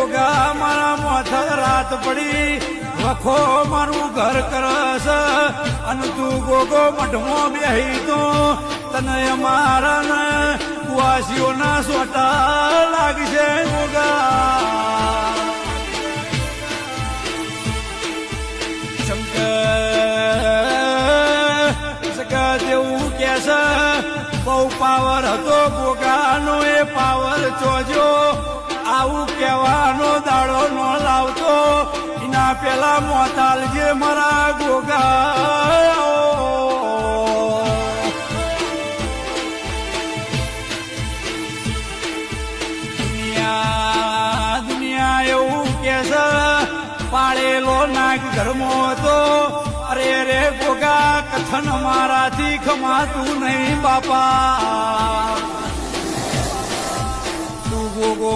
ગોગા મારા મોથા રાત પડી વખો મારું ઘર કરસ અને તું ગોગો મઢમાં બેહી તો તને અમારા ને કુવાસીઓના સોટા લાગશે ગોગા શંકર દેવું કે છે બહુ પાવર હતો ગોગાનો એ પાવર ચોજો આવું કહેવાનો દાડો ન લાવતો એના પેલા મોતાલ જે મારા ગોગા દુનિયા એવું કે છે પાળેલો નાગ ઘરમાં હતો અરે રે ગોગા કથન મારાથી ખમાતું નહીં બાપા તું ગોગો